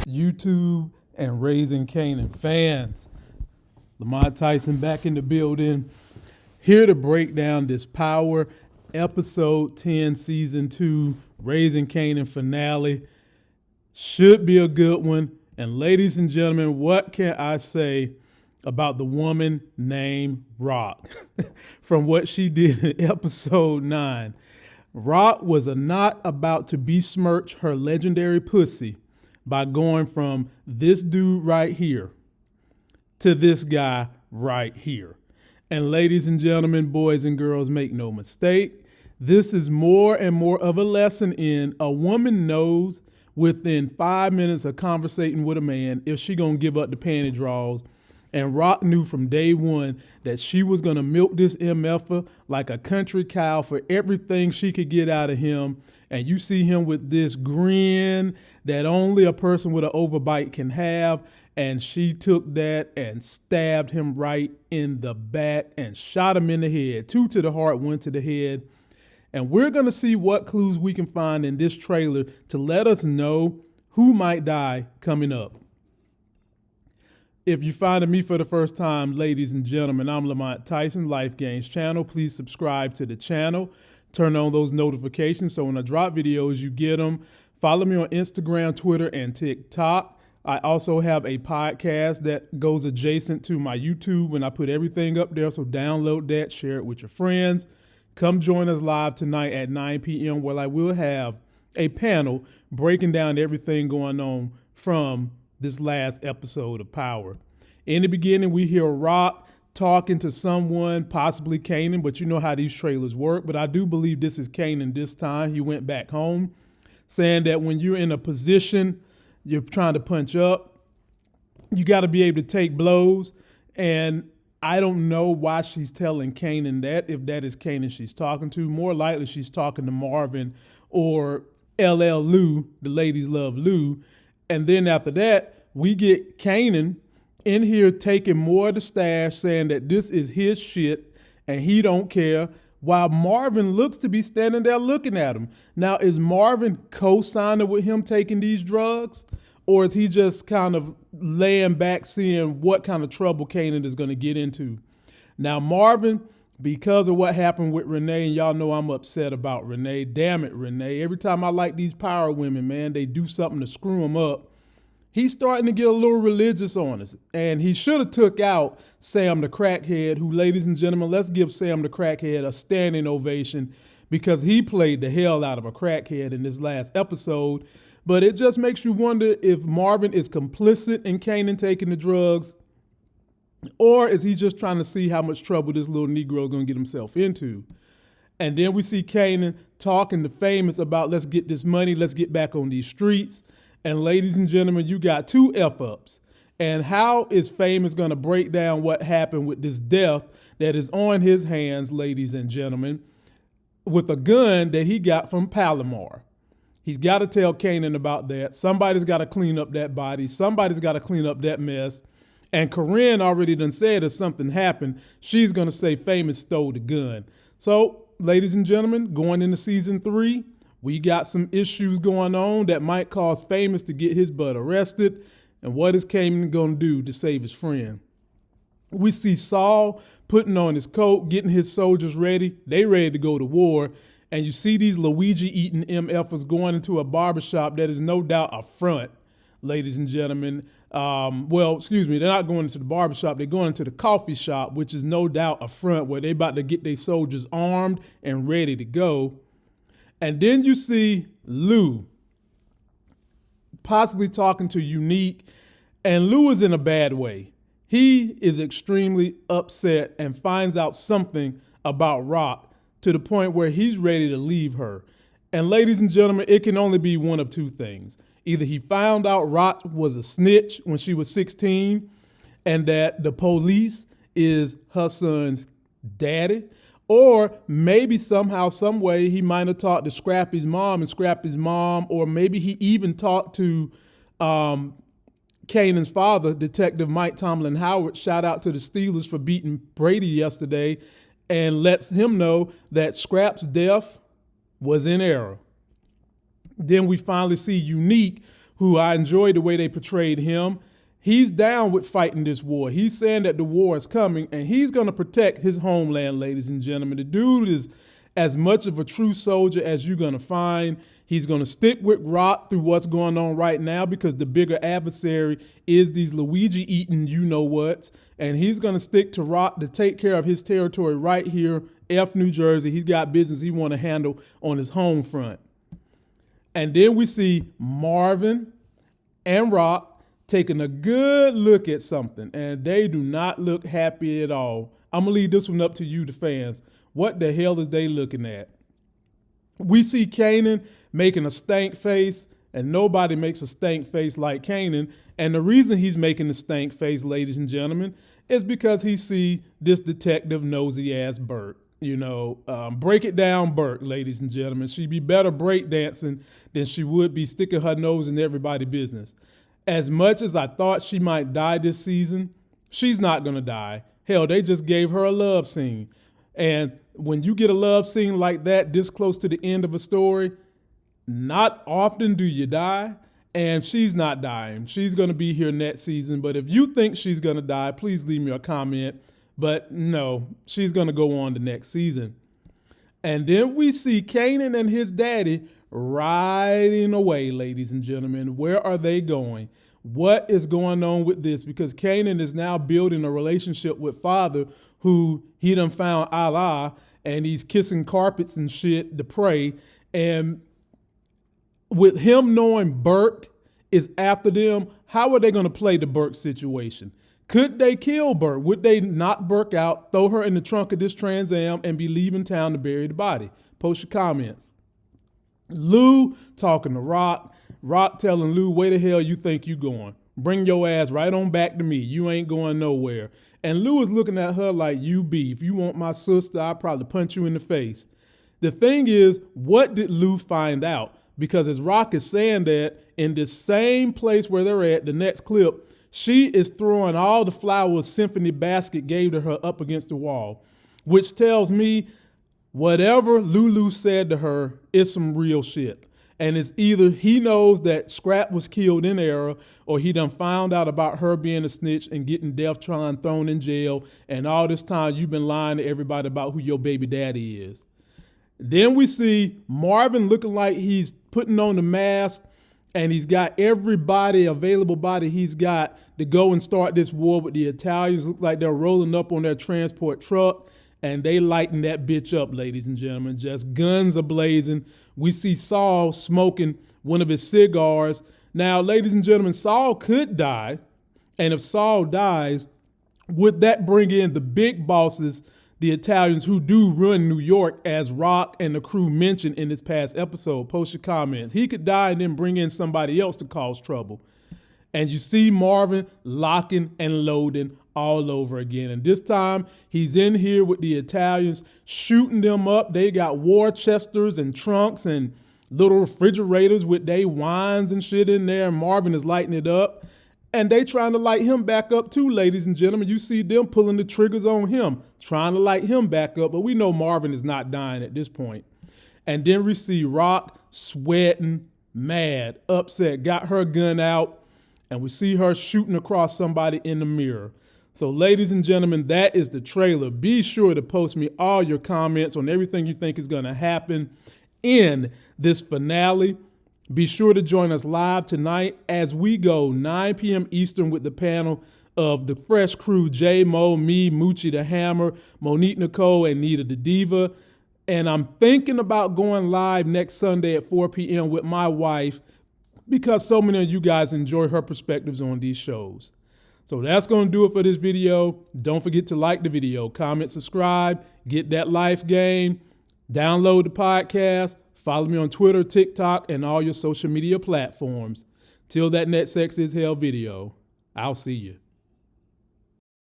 YouTube and Raising Kanan fans. Lamont Tyson back in the building, here to break down this Power Episode 10 Season 2 Raising Kanan finale. Should be a good one. And ladies and gentlemen, what can I say about the woman named Rock from what she did in Episode 9? Rock was not about to besmirch her legendary pussy by going from this dude right here to this guy right here. And ladies and gentlemen, boys and girls, make no mistake, this is more and more of a lesson in a woman knows within 5 minutes of conversating with a man if she gonna give up the panty draws. And Rock knew from day one that she was gonna milk this MFer like a country cow for everything she could get out of him. And you see him with this grin that only a person with an overbite can have. And she took that and stabbed him right in the back and shot him in the head. 2 to the heart, 1 to the head. And we're going to see what clues we can find in this trailer to let us know who might die coming up. If you're finding me for the first time, ladies and gentlemen, I'm Lamont Tyson, Life Gains channel. Please subscribe to the channel. Turn on those notifications so when I drop videos, you get them. Follow me on Instagram, Twitter, and TikTok. I also have a podcast that goes adjacent to my YouTube, and I put everything up there, so download that, share it with your friends. Come join us live tonight at 9 p.m. where I will have a panel breaking down everything going on from this last episode of Power. In the beginning, we hear Rock talking to someone, possibly Kanan, but you know how these trailers work. But I do believe this is Kanan this time. He went back home, saying that when you're in a position you're trying to punch up, you got to be able to take blows. And I don't know why she's telling Kanan that, if that is Kanan she's talking to. More likely she's talking to Marvin or LL Lou, the ladies love Lou. And then after that, we get Kanan in here taking more of the stash, saying that this is his shit and he don't care, while Marvin looks to be standing there looking at him. Now, is Marvin co-signing with him taking these drugs? Or is he just kind of laying back seeing what kind of trouble Kanan is going to get into? Now, Marvin, because of what happened with Renee, and y'all know I'm upset about Renee. Damn it, Renee. Every time I like these power women, man, they do something to screw them up. He's starting to get a little religious on us. And he should have took out Sam the crackhead, who, ladies and gentlemen, let's give Sam the crackhead a standing ovation because he played the hell out of a crackhead in this last episode. But it just makes you wonder if Marvin is complicit in Kanan taking the drugs, or is he just trying to see how much trouble this little Negro is going to get himself into? And then we see Kanan talking to Famous about, let's get this money, let's get back on these streets. And ladies and gentlemen, you got 2 F-ups. And how is Famous going to break down what happened with this death that is on his hands, ladies and gentlemen, with a gun that he got from Palomar? He's got to tell Kanan about that. Somebody's got to clean up that body. Somebody's got to clean up that mess. And Corinne already done said if something happened, she's going to say Famous stole the gun. So, ladies and gentlemen, going into season 3, we got some issues going on that might cause Famous to get his butt arrested. And what is Kanan going to do to save his friend? We see Saul putting on his coat, getting his soldiers ready. They ready to go to war. And you see these Luigi-eating MFers going into a barbershop that is no doubt a front, ladies and gentlemen. Well, excuse me, they're not going into the barbershop. They're going into the coffee shop, which is no doubt a front where they about to get their soldiers armed and ready to go. And then you see Lou possibly talking to Unique, and Lou is in a bad way. He is extremely upset and finds out something about Rock to the point where he's ready to leave her. And ladies and gentlemen, it can only be one of 2 things. Either he found out Rock was a snitch when she was 16 and that the police is her son's daddy, or maybe somehow, some way he might have talked to Scrappy's mom and Scrappy's mom, or maybe he even talked to Kanan's father, Detective Mike Tomlin Howard. Shout out to the Steelers for beating Brady yesterday, and lets him know that Scrap's death was in error. Then we finally see Unique, who I enjoyed the way they portrayed him. He's down with fighting this war. He's saying that the war is coming and he's going to protect his homeland, ladies and gentlemen. The dude is as much of a true soldier as you're going to find. He's going to stick with Rock through what's going on right now because the bigger adversary is these Luigi eating you-know-whats. And he's going to stick to Rock to take care of his territory right here, New Jersey. He's got business he want to handle on his home front. And then we see Marvin and Rock taking a good look at something, and they do not look happy at all. I'm going to leave this one up to you, the fans. What the hell is they looking at? We see Kanan making a stank face, and nobody makes a stank face like Kanan. And the reason he's making a stank face, ladies and gentlemen, is because he see this detective nosy-ass Burke. You know, break it down, Burke, ladies and gentlemen. She'd be better breakdancing than she would be sticking her nose in everybody's business. As much as I thought she might die this season, she's not going to die. Hell, they just gave her a love scene. And when you get a love scene like that this close to the end of a story, not often do you die. And she's not dying. She's going to be here next season. But if you think she's going to die, please leave me a comment. But no, she's going to go on the next season. And then we see Kanan and his daddy riding away, ladies and gentlemen. Where are they going? What is going on with this? Because Kanan is now building a relationship with father who he done found Allah, and he's kissing carpets and shit to pray. And with him knowing Burke is after them, how are they going to play the Burke situation? Could they kill Burke? Would they knock Burke out, throw her in the trunk of this Trans Am, and be leaving town to bury the body? Post your comments. Lou talking to Rock. Rock telling Lou, where the hell you think you going? Bring your ass right on back to me. You ain't going nowhere. And Lou is looking at her like, you be. If you want my sister, I'll probably punch you in the face. The thing is, what did Lou find out? Because as Rock is saying that, in this same place where they're at, the next clip, she is throwing all the flowers Symphony Basket gave to her up against the wall, which tells me whatever Lulu said to her is some real shit. And it's either he knows that Scrap was killed in error, or he done found out about her being a snitch and getting Deftron thrown in jail. And all this time you've been lying to everybody about who your baby daddy is. Then we see Marvin looking like he's putting on the mask, and he's got everybody, available body he's got to go and start this war with the Italians. Look like they're rolling up on their transport truck, and they lighting that bitch up, ladies and gentlemen. Just guns are blazing. We see Saul smoking one of his cigars. Now, ladies and gentlemen, Saul could die, and if Saul dies, would that bring in the big bosses, the Italians who do run New York, as Rock and the crew mentioned in this past episode? Post your comments. He could die and then bring in somebody else to cause trouble. And you see Marvin locking and loading all over again. And this time he's in here with the Italians, shooting them up. They got Worcesters and trunks and little refrigerators with they wines and shit in there. And Marvin is lighting it up. And they trying to light him back up too, ladies and gentlemen. You see them pulling the triggers on him, trying to light him back up. But we know Marvin is not dying at this point. And then we see Rock sweating, mad, upset, got her gun out, and we see her shooting across somebody in the mirror. So, ladies and gentlemen, that is the trailer. Be sure to post me all your comments on everything you think is going to happen in this finale. Be sure to join us live tonight as we go 9 p.m. Eastern with the panel of the fresh crew, J Mo, me, Moochie the Hammer, Monique Nicole, and Nita the Diva. And I'm thinking about going live next Sunday at 4 p.m. with my wife because so many of you guys enjoy her perspectives on these shows. So that's going to do it for this video. Don't forget to like the video, comment, subscribe, get that life game, download the podcast. Follow me on Twitter, TikTok, and all your social media platforms. Till that next Sex is Hell video, I'll see you.